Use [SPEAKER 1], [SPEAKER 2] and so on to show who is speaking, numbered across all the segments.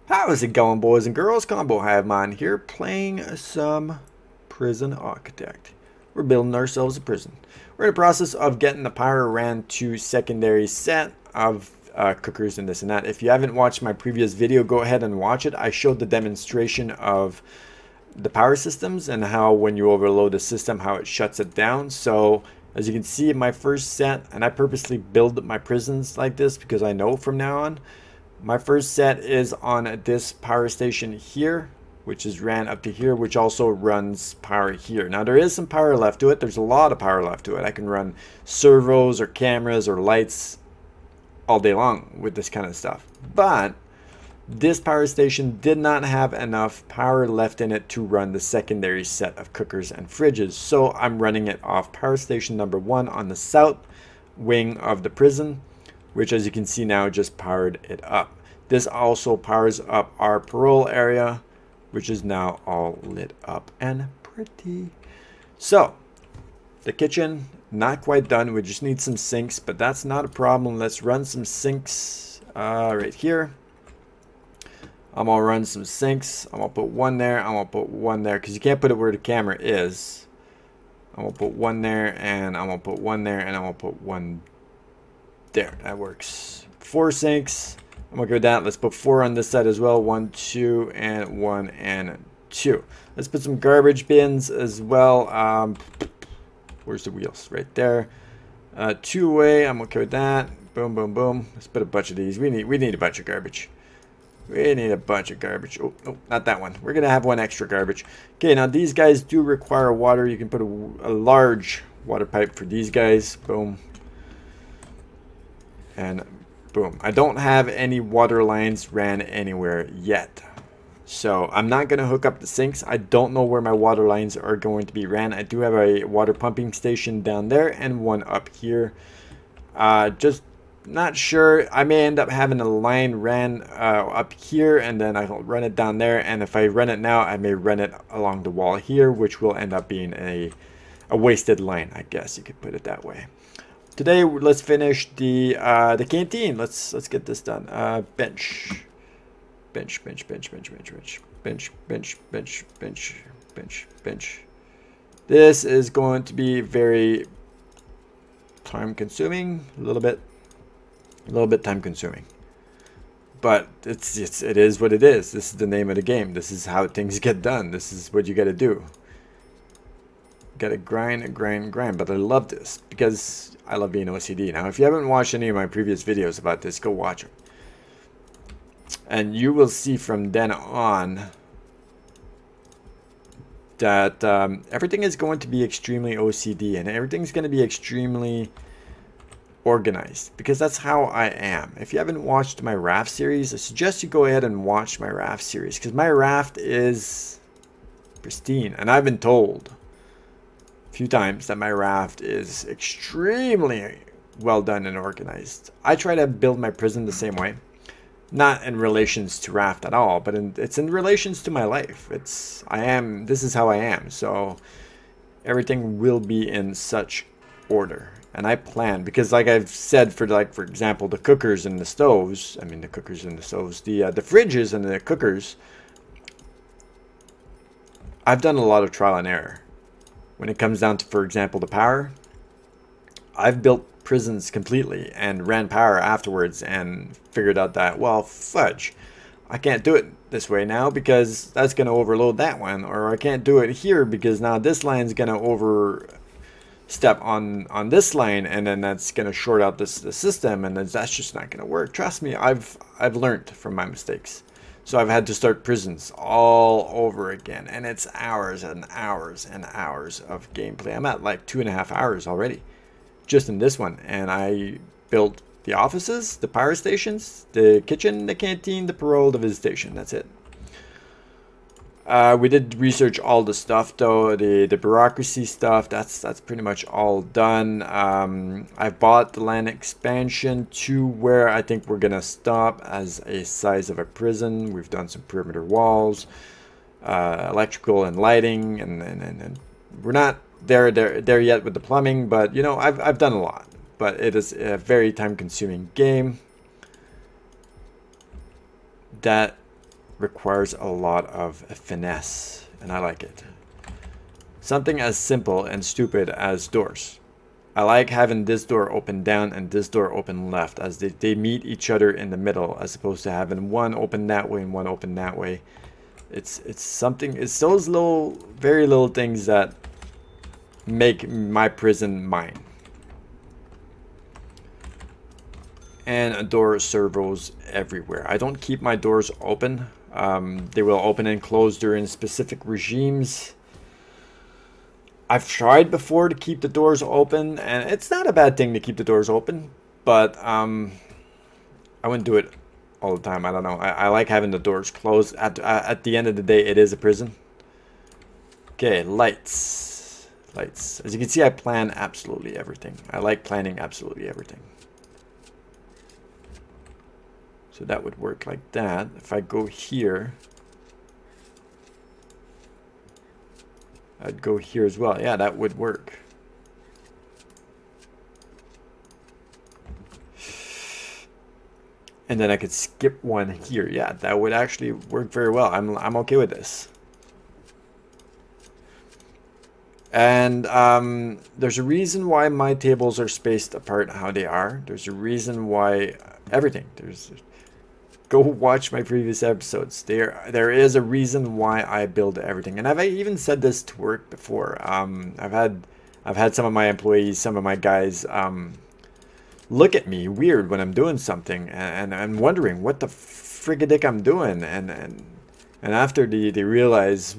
[SPEAKER 1] How's it going, boys and girls? Combo Hiveman here, playing some Prison Architect. We're building ourselves a prison. We're in the process of getting the power ran to secondary set of cookers and this and that. If you haven't watched my previous video, go ahead and watch it. I showed the demonstration of the power systems and how when you overload the system, how it shuts it down. So as you can see in my first set, and I purposely build my prisons like this because I know from now on, my first set is on this power station here, which is ran up to here, which also runs power here. Now there is some power left to it. There's a lot of power left to it. I can run servos or cameras or lights all day long with this kind of stuff. But this power station did not have enough power left in it to run the secondary set of cookers and fridges. So I'm running it off power station number 1 on the south wing of the prison, which as you can see now just powered it up. This also powers up our parole area, which is now all lit up and pretty. So the kitchen, not quite done. We just need some sinks, but that's not a problem. Let's run some sinks right here. I'm gonna run some sinks. I'm gonna put one there. I'm gonna put one there because you can't put it where the camera is. I'm gonna put one there, and I'm gonna put one there, and I'm gonna put one there. That works. 4 sinks. I'm gonna go with that. Let's put 4 on this side as well. 1, 2, and 1 and 2. Let's put some garbage bins as well. Where's the wheels? Right there. 2-way. I'm okay with that. Boom, boom, boom. Let's put a bunch of these. We need a bunch of garbage. We need a bunch of garbage. Oh, no, not that one. We're gonna have one extra garbage. Okay, now these guys do require water. You can put a large water pipe for these guys. Boom. And boom. I don't have any water lines ran anywhere yet. So I'm not going to hook up the sinks. I don't know where my water lines are going to be ran. I do have a water pumping station down there and one up here. Just not sure. I may end up having a line ran up here and then I'll run it down there. And if I run it now, I may run it along the wall here, which will end up being a wasted line, I guess you could put it that way. Today, let's finish the canteen. Let's get this done. Bench. This is going to be very time consuming, a little bit time consuming. But it is what it is. This is the name of the game. This is how things get done. This is what you got to do. Gotta grind. But I love this because I love being OCD. Now if you haven't watched any of my previous videos about this, go watch them, and you will see from then on that everything is going to be extremely OCD and everything's going to be extremely organized, because that's how I am. If you haven't watched my raft series, I suggest you go ahead and watch my raft series, because my raft is pristine, and I've been told few times that my raft is extremely well done and organized. I try to build my prison the same way, not in relations to raft at all, but it's in relations to my life. This is how I am, so everything will be in such order. And I plan, because like I've said, for example, the cookers and the stoves, the fridges and the cookers, I've done a lot of trial and error. When it comes down to, for example, the power, I've built prisons completely and ran power afterwards and figured out that, well, fudge, I can't do it this way now because that's going to overload that one, or I can't do it here because now this line's going to overstep on this line, and then that's going to short out the system, and that's just not going to work. Trust me, I've learned from my mistakes. So I've had to start prisons all over again, and it's hours and hours and hours of gameplay. I'm at like 2.5 hours already just in this one, and I built the offices, the power stations, the kitchen, the canteen, the parole, the visitation. That's it. We did research all the stuff though, the bureaucracy stuff. That's pretty much all done. I bought the land expansion to where I think we're gonna stop as a size of a prison. We've done some perimeter walls, electrical and lighting, and we're not there yet with the plumbing. But you know, I've done a lot. But it is a very time-consuming game that requires a lot of finesse, and I like it. Something as simple and stupid as doors. I like having this door open down and this door open left, as they meet each other in the middle, as opposed to having one open that way and one open that way. It's those little, very little things that make my prison mine. And door servos everywhere. I don't keep my doors open. They will open and close during specific regimes. I've tried before to keep the doors open, and it's not a bad thing to keep the doors open, but I wouldn't do it all the time. I don't know. I like having the doors closed. At the end of the day, it is a prison. Okay, lights. Lights. As you can see, I plan absolutely everything. I like planning absolutely everything. So that would work like that. If I go here, I'd go here as well. Yeah, that would work. And then I could skip one here. Yeah, that would actually work very well. I'm okay with this. And there's a reason why my tables are spaced apart how they are. There's a reason why everything. Go watch my previous episodes. There is a reason why I build everything, and I've even said this to work before. I've had some of my employees, some of my guys, look at me weird when I'm doing something, and I'm wondering what the friggadick I'm doing, and after they realize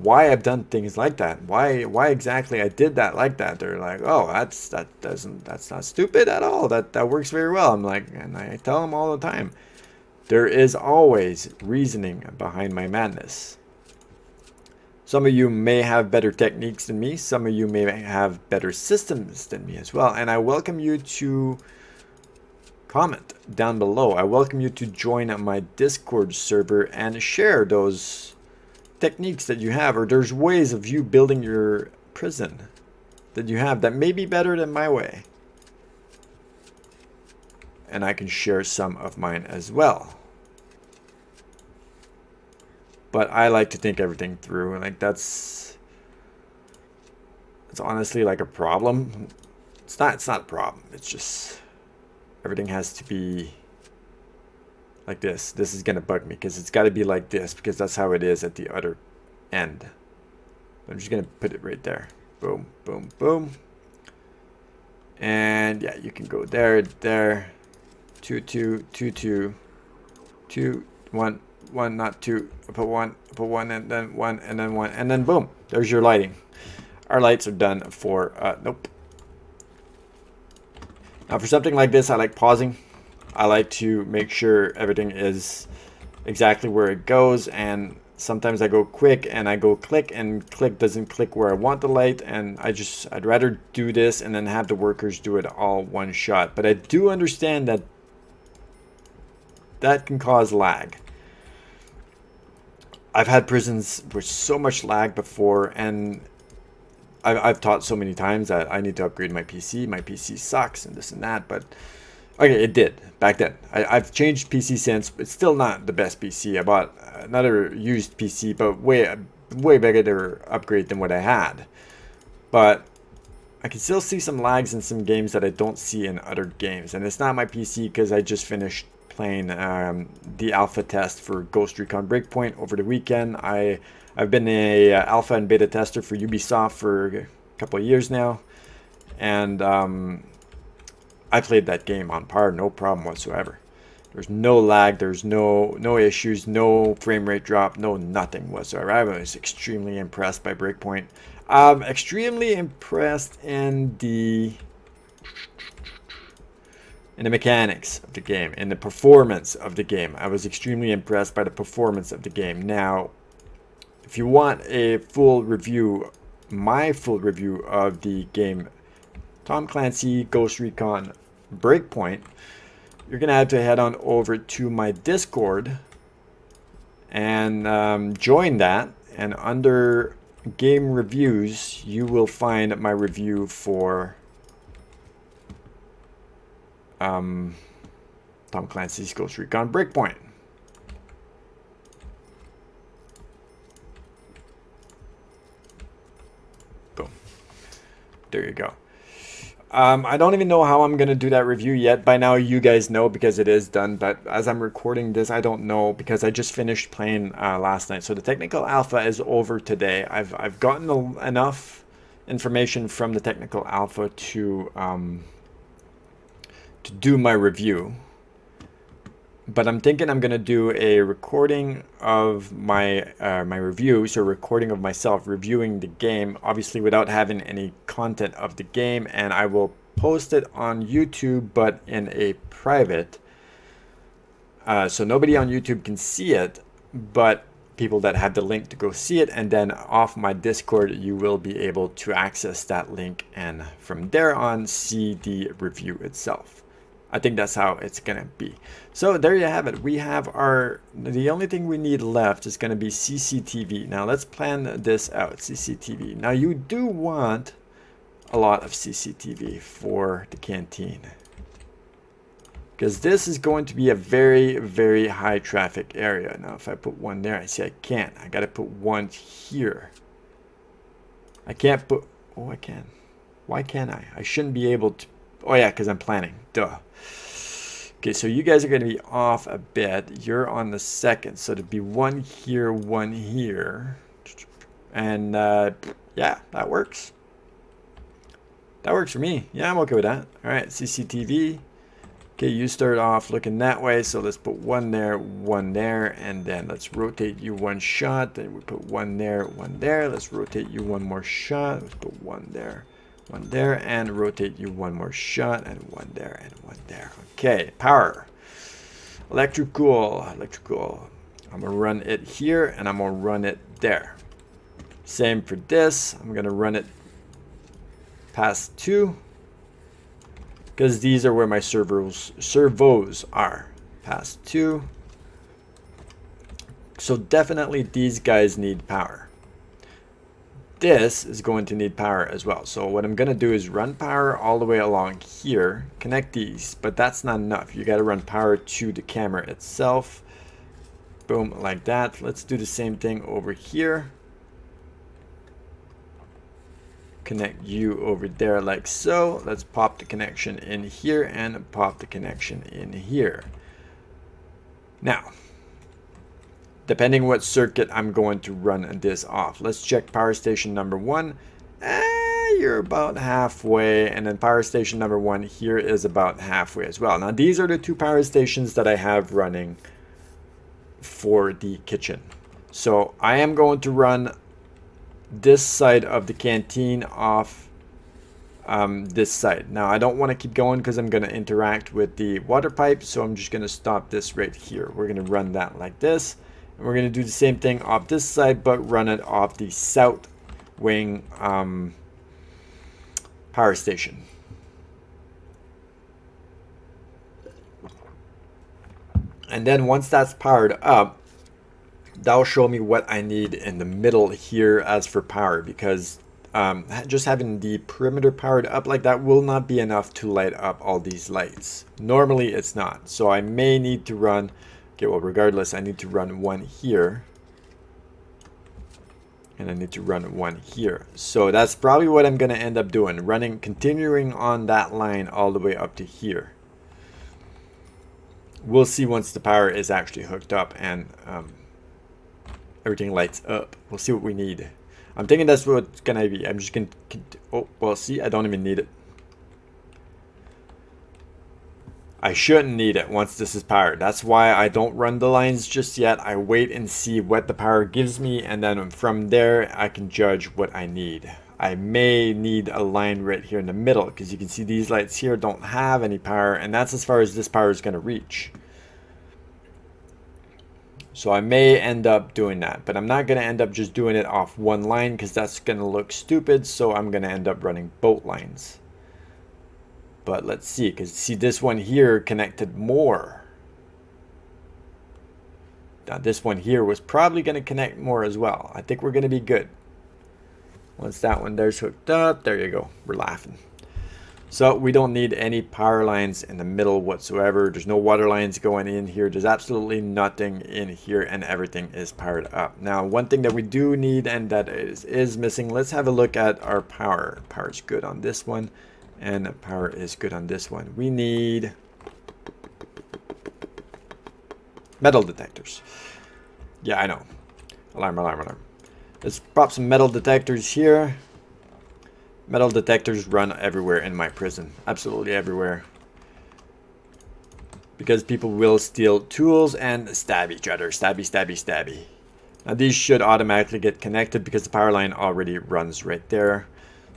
[SPEAKER 1] why I've done things like that, why exactly I did that like that, they're like, oh, that's not stupid at all. That works very well. I'm like, and I tell them all the time. There is always reasoning behind my madness. Some of you may have better techniques than me. Some of you may have better systems than me as well. And I welcome you to comment down below. I welcome you to join my Discord server and share those techniques that you have. Or there's ways of you building your prison that you have that may be better than my way. And I can share some of mine as well. But I like to think everything through, and like it's honestly like a problem. It's not a problem. It's just everything has to be like this. This is gonna bug me because it's got to be like this, because that's how it is at the other end. I'm just gonna put it right there. Boom, boom, boom. And yeah, you can go there, there. 2, 2, 2, 2, 2, 1, 1, not 2. Put 1, and then 1, and then 1, and then boom. There's your lighting. Our lights are done for, nope. Now for something like this, I like pausing. I like to make sure everything is exactly where it goes, and sometimes I go quick and I go click, and click doesn't click where I want the light, and I'd rather do this and then have the workers do it all one shot. But I do understand that can cause lag. I've had prisons with so much lag before, and I've taught so many times that I need to upgrade my PC. My PC sucks and this and that, but okay, it did back then. I've changed PC since, but it's still not the best PC. I bought another used PC, but way bigger upgrade than what I had. But I can still see some lags in some games that I don't see in other games, and it's not my PC because I just finished playing the alpha test for Ghost Recon Breakpoint over the weekend. I've been a alpha and beta tester for Ubisoft for a couple of years now, and I played that game on par, no problem whatsoever. There's no lag, there's no issues, no frame rate drop, no nothing whatsoever. I was extremely impressed by Breakpoint. Extremely impressed in the mechanics of the game, in the performance of the game. I was extremely impressed by the performance of the game. Now, if you want a full review, my full review of the game Tom Clancy Ghost Recon Breakpoint, you're gonna have to head on over to my Discord and join that, and under game reviews you will find my review for Tom Clancy's Ghost Recon Breakpoint. There you go. I don't even know how I'm going to do that review yet. By now, you guys know because it is done. But as I'm recording this, I don't know because I just finished playing last night. So the technical alpha is over today. I've gotten enough information from the technical alpha to do my review. But I'm thinking I'm going to do a recording of my my review, so a recording of myself reviewing the game, obviously without having any content of the game, and I will post it on YouTube, but in a private, so nobody on YouTube can see it, but people that have the link to go see it, and then off my Discord you will be able to access that link, and from there on see the review itself. I think that's how it's gonna be. So there you have it. We have the only thing we need left is gonna be CCTV. Now let's plan this out. CCTV. Now you do want a lot of CCTV for the canteen, because this is going to be a very, very high traffic area. Now if I put one there, I see I can't. I gotta put one here. I can't put, oh I can. Why can't I? I shouldn't be able to. Oh yeah, because I'm planning. Duh. Okay, so you guys are going to be off a bit. You're on the second, so to be one here, and yeah, that works. That works for me. Yeah, I'm okay with that. All right, CCTV. Okay, you start off looking that way, so let's put one there, and then let's rotate you one shot. Then we put one there, Let's rotate you one more shot. Let's put one there, and rotate you one more shot, and one there, and one there. Okay, power. Electrical. I'm gonna run it here, and I'm gonna run it there. Same for this. I'm gonna run it past 2, because these are where my servos are. Past 2. So definitely these guys need power. This is going to need power as well. So what I'm going to do is run power all the way along here, connect these, but that's not enough. You got to run power to the camera itself. Boom, like that. Let's do the same thing over here. Connect you over there like so. Let's pop the connection in here and pop the connection in here. Now, depending what circuit I'm going to run this off. Let's check power station number 1. You're about halfway, and then power station number 1 here is about halfway as well. Now these are the 2 power stations that I have running for the kitchen. So I am going to run this side of the canteen off this side. Now I don't want to keep going because I'm going to interact with the water pipe, so I'm just going to stop this right here. We're going to run that like this. And we're going to do the same thing off this side, but run it off the south wing power station. And then once that's powered up, that'll show me what I need in the middle here as for power, because just having the perimeter powered up like that will not be enough to light up all these lights. Normally it's not. So I may need to run, okay, well regardless, I need to run one here. And I need to run one here. So that's probably what I'm going to end up doing. Continuing on that line all the way up to here. We'll see once the power is actually hooked up and everything lights up. We'll see what we need. I'm thinking that's what it's going to be. I'm just going to... Oh, well, see, I don't even need it. I shouldn't need it once this is powered. That's why I don't run the lines just yet. I wait and see what the power gives me, and then from there I can judge what I need. I may need a line right here in the middle, because you can see these lights here don't have any power, and that's as far as this power is going to reach. So I may end up doing that, but I'm not going to end up just doing it off one line, because that's going to look stupid. So I'm going to end up running both lines. But let's see, because see this one here connected more. Now this one here was probably going to connect more as well. I think we're going to be good. Once that one there's hooked up, there you go. We're laughing. So we don't need any power lines in the middle whatsoever. There's no water lines going in here. There's absolutely nothing in here, and everything is powered up. Now, one thing that we do need and that is missing, let's have a look at our power. Power is good on this one, and power is good on this one. We need metal detectors. Yeah, I know. Alarm, alarm, alarm. Let's pop some metal detectors here. Metal detectors run everywhere in my prison. Absolutely everywhere. Because people will steal tools and stab each other. Stabby, stabby, stabby. Now these should automatically get connected because the power line already runs right there.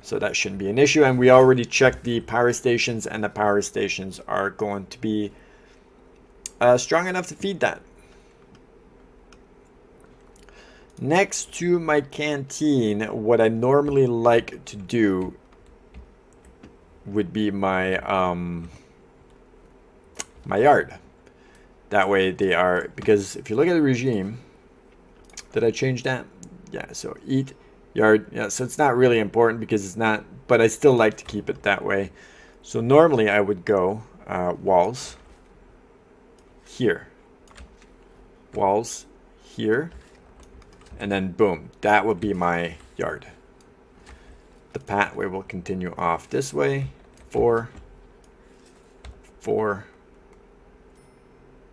[SPEAKER 1] So that shouldn't be an issue. And we already checked the power stations, and the power stations are going to be strong enough to feed that. Next to my canteen, what I normally like to do would be my my yard. That way they are, because if you look at the regime, did I change that? Yeah, so eat, yard, yeah, so it's not really important because it's not, but I still like to keep it that way. So normally I would go walls here, walls here, and then boom, that would be my yard. The pathway will continue off this way. 4, 4,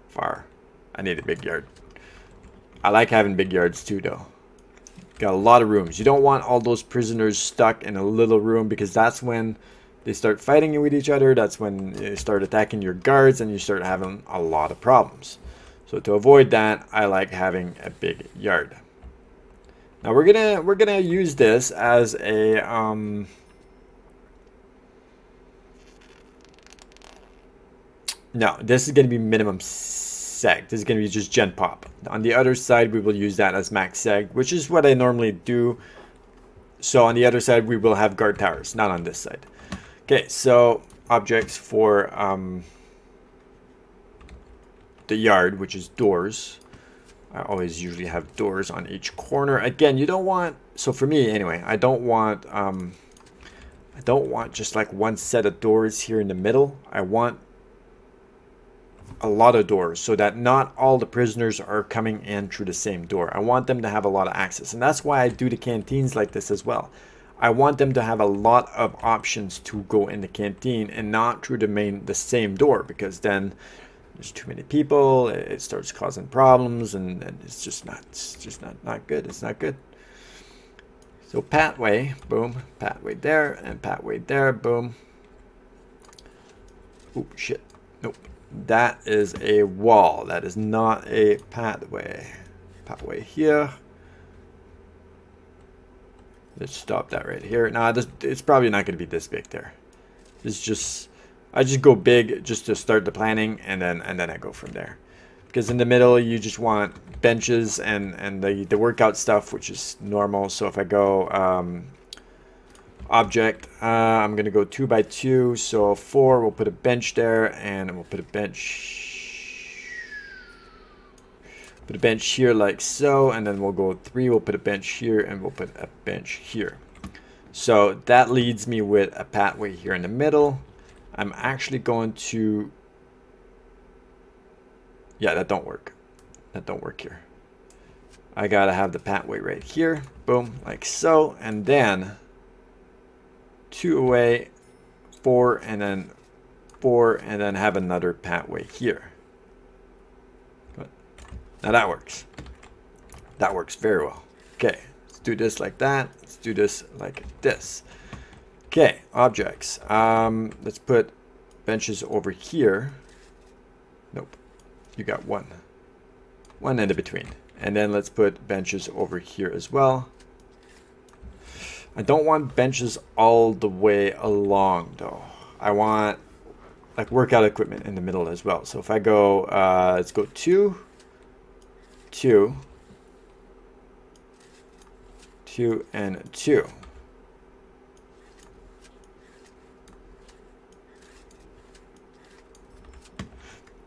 [SPEAKER 1] far. I need a big yard. I like having big yards too though. Got a lot of rooms. You don't want all those prisoners stuck in a little room, because that's when they start fighting with each other. That's when they start attacking your guards and you start having a lot of problems. So to avoid that, I like having a big yard. Now we're gonna use this as a no, this is gonna be minimum seg. This is gonna be just gen pop. On the other side, we will use that as max seg, which is what I normally do. So on the other side, we will have guard towers, not on this side. Okay, so objects for the yard, which is doors. I always usually have doors on each corner. Again, you don't want, so for me anyway, I don't want just like one set of doors here in the middle. I want a lot of doors so that not all the prisoners are coming in through the same door. I want them to have a lot of access, and that's why I do the canteens like this as well. I want them to have a lot of options to go in the canteen and not through the same door, because then there's too many people, it starts causing problems, and it's just not good. It's not good. So pathway, boom, pathway there, and pathway there, boom. Oh shit, nope. That is a wall. That is not a pathway. Pathway here. Let's stop that right here. Now it's probably not going to be this big there. It's just, I just go big just to start the planning, and then I go from there. Because in the middle you just want benches and the workout stuff, which is normal. So if I go object, I'm gonna go 2 by 2, so 4, we'll put a bench there, and we'll put a bench here like so, and then we'll go 3, we'll put a bench here, and we'll put a bench here. So that leads me with a pathway here in the middle. I'm actually going to, yeah, that don't work. That don't work here. I gotta have the pathway right here, boom, like so, and then 2 away, 4, and then 4, and then have another pathway here. Good. Now that works. That works very well. Okay, let's do this like that. Let's do this like this. Okay, objects. Let's put benches over here. Nope. You got one in the between. And then let's put benches over here as well. I don't want benches all the way along though. I want like workout equipment in the middle as well. So if I go, let's go 2, 2, 2, and 2.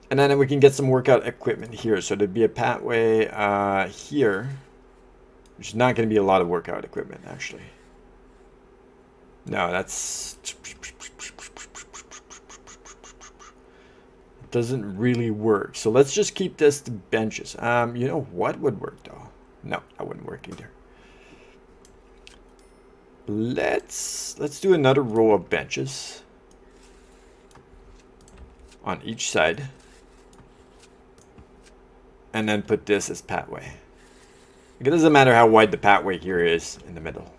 [SPEAKER 1] And then we can get some workout equipment here. So there'd be a pathway here, which is not going to be a lot of workout equipment actually. No, that's doesn't really work. So let's just keep this to benches. You know what would work though? No, that wouldn't work either. Let's do another row of benches on each side, and then put this as pathway. It doesn't matter how wide the pathway here is in the middle.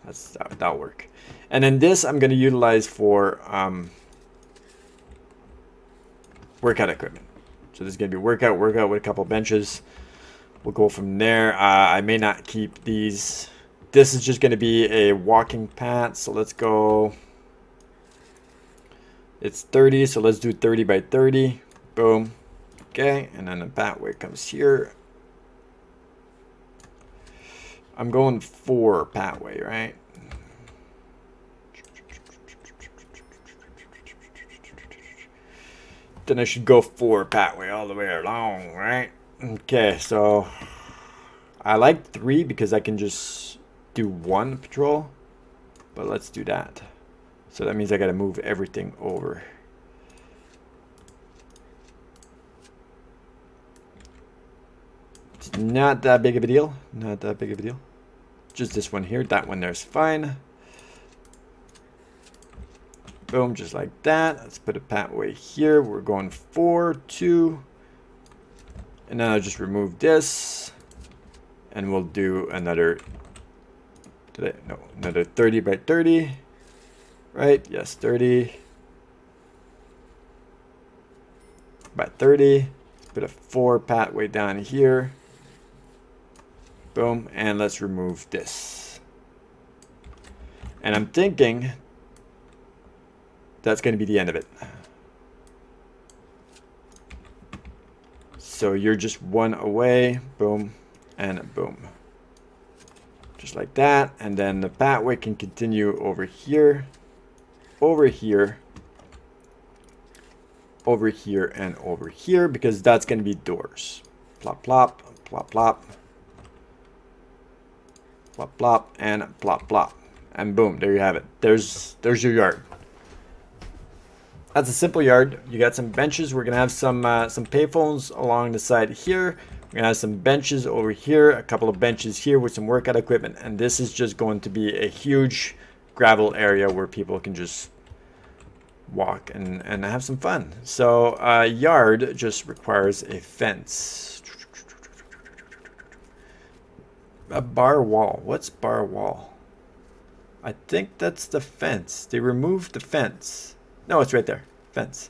[SPEAKER 1] That'll work. And then this I'm going to utilize for workout equipment. So this is going to be workout with a couple benches. We'll go from there. I may not keep these. This is just going to be a walking path. So let's go. It's 30. So let's do 30 by 30. Boom. Okay. And then the pathway comes here. I'm going for pathway, right? Then I should go for pathway all the way along, right? Okay, so I like 3 because I can just do 1 patrol, but let's do that. So that means I got to move everything over. It's not that big of a deal. Not that big of a deal. Just this one here. That one there's fine. Boom, just like that. Let's put a pathway here. We're going 4, 2. And then I'll just remove this. And we'll do another, another 30 by 30. Right? Yes, 30 by 30. Let's put a 4 pathway down here. Boom, and let's remove this. And I'm thinking that's going to be the end of it. So you're just 1 away. Boom, and boom. Just like that. And then the pathway can continue over here, over here, over here, and over here, because that's going to be doors. Plop, plop, plop, plop. Plop, plop, and plop, plop. And boom, there you have it. There's your yard. That's a simple yard. You got some benches. We're gonna have some payphones along the side here. We're gonna have some benches over here, a couple of benches here with some workout equipment, and this is just going to be a huge gravel area where people can just walk and have some fun. So a yard just requires a fence. A bar wall. What's bar wall? I think that's the fence. They removed the fence. No, it's right there. Fence.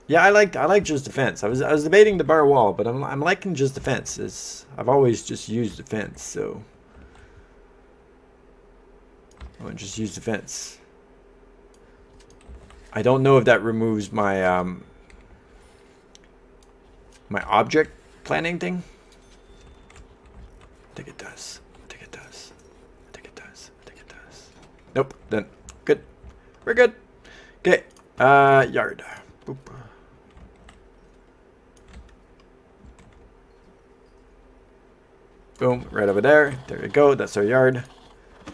[SPEAKER 1] Yeah, I like just the fence. I was debating the bar wall, but I'm liking just the fence. I've always just used the fence, so I'm gonna just use the fence. I don't know if that removes my my object planning thing. I think it does. I think it does. I think it does. I think it does. Nope. Then good. We're good. Okay. Yard. Boop. Boom. Right over there. There you go. That's our yard.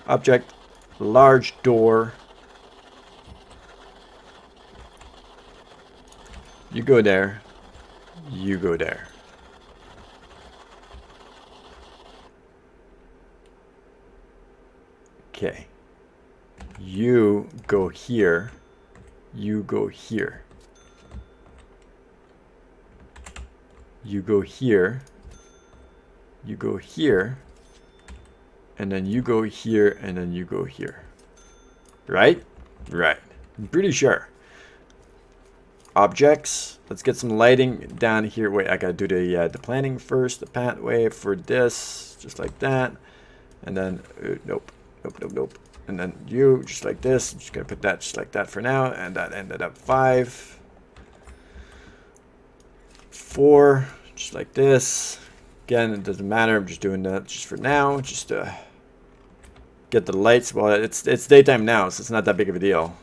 [SPEAKER 1] Object. Large door. You go there. You go there. Okay. You go here. You go here. You go here. You go here. And then you go here, and then you go here. Right? Right. I'm pretty sure. Objects. Let's get some lighting down here. Wait, I gotta do the planning first. The pathway for this, just like that. And then nope, nope, nope, nope. And then you just like this. I'm just gonna put that just like that for now. And that ended up 5, 4, just like this. Again, it doesn't matter. I'm just doing that just for now, just to get the lights. Well, it's daytime now, so it's not that big of a deal.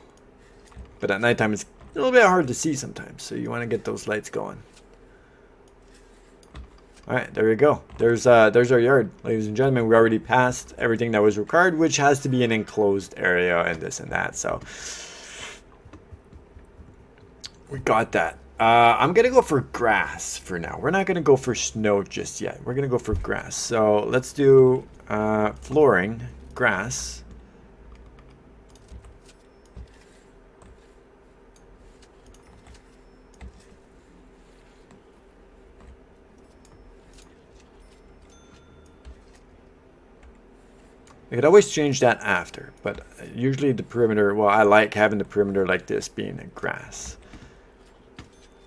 [SPEAKER 1] But at nighttime, it's a little bit hard to see sometimes, so you want to get those lights going. All right, there you go. There's our yard, ladies and gentlemen. We already passed everything that was required, which has to be an enclosed area and this and that. So We got that. I'm gonna go for grass for now. We're not gonna go for snow just yet. We're gonna go for grass. So let's do flooring, grass. I could always change that after, but usually the perimeter, well, I like having the perimeter like this being a grass.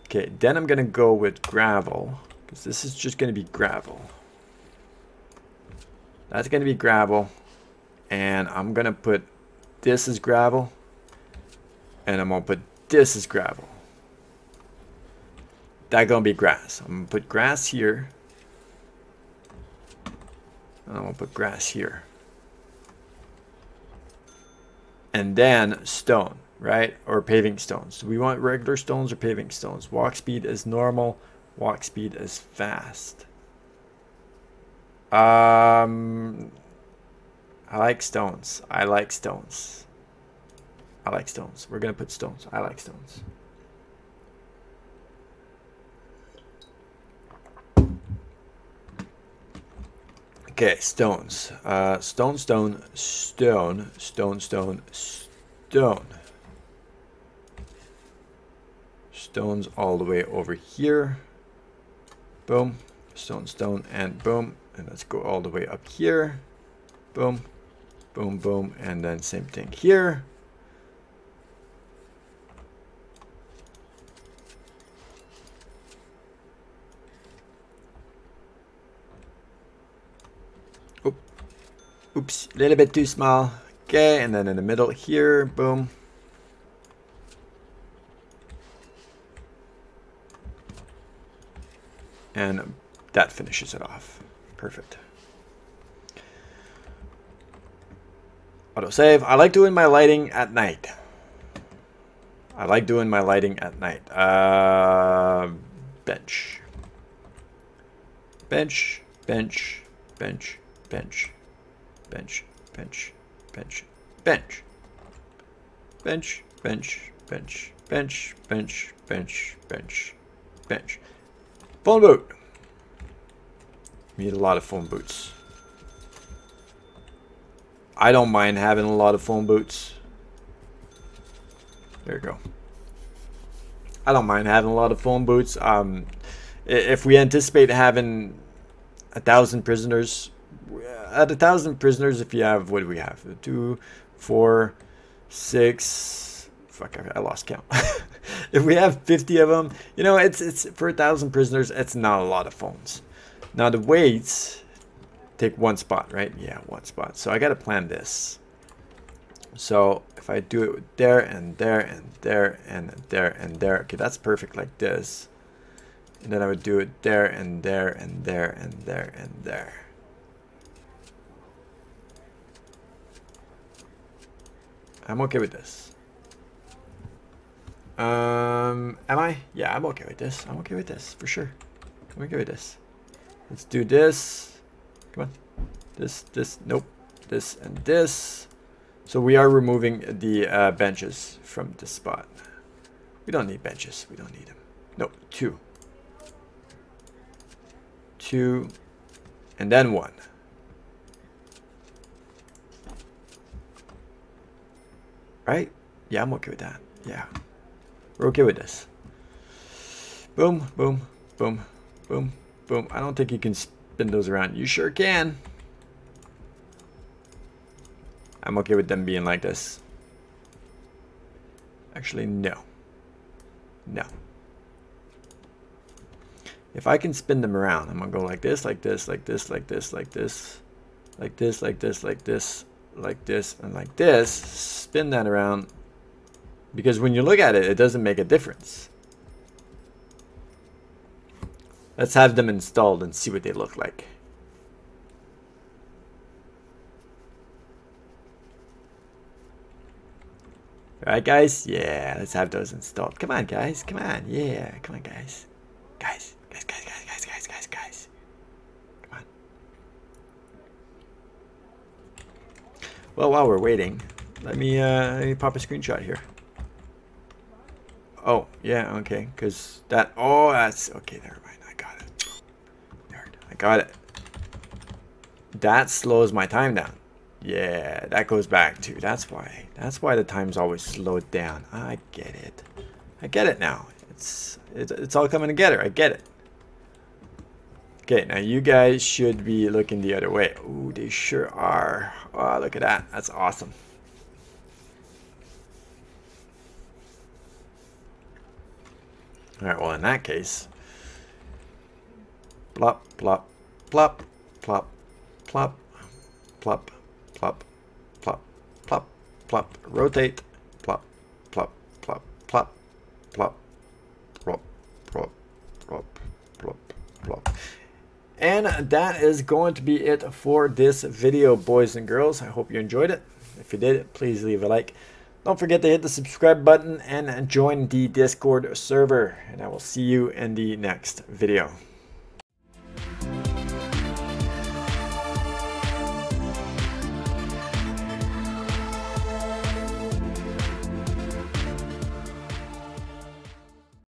[SPEAKER 1] Okay, then I'm gonna go with gravel, because this is just gonna be gravel. That's gonna be gravel, and I'm gonna put this as gravel, and I'm gonna put this as gravel. That's gonna be grass. I'm gonna put grass here, and I'm gonna put grass here. And then stone, right? Or paving stones. Do we want regular stones or paving stones? Walk speed is normal. Walk speed is fast. I like stones. I like stones. I like stones. We're gonna put stones. I like stones. Okay, stones. Stone, stone, stone, stone, stone, stone. Stones all the way over here. Boom. Stone, stone, and boom. And let's go all the way up here. Boom. Boom, boom. And then same thing here. Oops, a little bit too small. Okay, and then in the middle here, boom. And that finishes it off. Perfect. Autosave. I like doing my lighting at night. I like doing my lighting at night. Bench. Bench, bench, bench, bench. Bench, bench, bench, bench, bench, bench, bench, bench, bench, bench, bench, bench. Phone boot. We need a lot of phone boots. I don't mind having a lot of phone boots. There you go. I don't mind having a lot of phone boots. If we anticipate having 1,000 prisoners, at 1,000 prisoners, if you have, what do we have? 2, 4, 6. Fuck, I lost count. If we have 50 of them, you know, it's for 1,000 prisoners, it's not a lot of phones. Now the weights take one spot, right? Yeah, one spot. So I got to plan this. So if I do it with there and there and there and there and there, okay, that's perfect like this. And then I would do it there and there and there and there and there. I'm okay with this. Am I? Yeah, I'm okay with this. I'm okay with this for sure. I'm okay with this. Let's do this. Come on. This, nope. This and this. So we are removing the benches from this spot. We don't need benches. We don't need them. Nope, 2. 2. And then 1. Right? Yeah, I'm okay with that. Yeah. We're okay with this. Boom, boom, boom, boom, boom. I don't think you can spin those around. You sure can. I'm okay with them being like this. Actually, no. No. If I can spin them around, I'm gonna go like this, like this, like this, like this, like this, like this, like this, like this, like this, and like this. Spin that around. Because when you look at it, it doesn't make a difference. Let's have them installed and see what they look like. Alright, guys? Yeah, let's have those installed. Come on, guys. Come on. Yeah, come on, guys. Guys. Guys. Come on. Well, while we're waiting, let me pop a screenshot here. Oh, yeah, okay. Because that... Oh, that's... Okay, never mind. I got it. There, I got it. That slows my time down. Yeah, that goes back too. That's why. That's why the time's always slowed down. I get it. I get it now. It's all coming together. I get it. Okay, now you guys should be looking the other way. Ooh, they sure are. Oh, look at that. That's awesome. All right, well, in that case, plop, plop, plop, plop, plop, plop, plop, plop, plop, plop, rotate, plop, plop, plop, plop, plop, plop, plop, plop, plop, plop. And that is going to be it for this video, boys and girls. I hope you enjoyed it. If you did, please leave a like. Don't forget to hit the subscribe button and join the Discord server. And I will see you in the next video.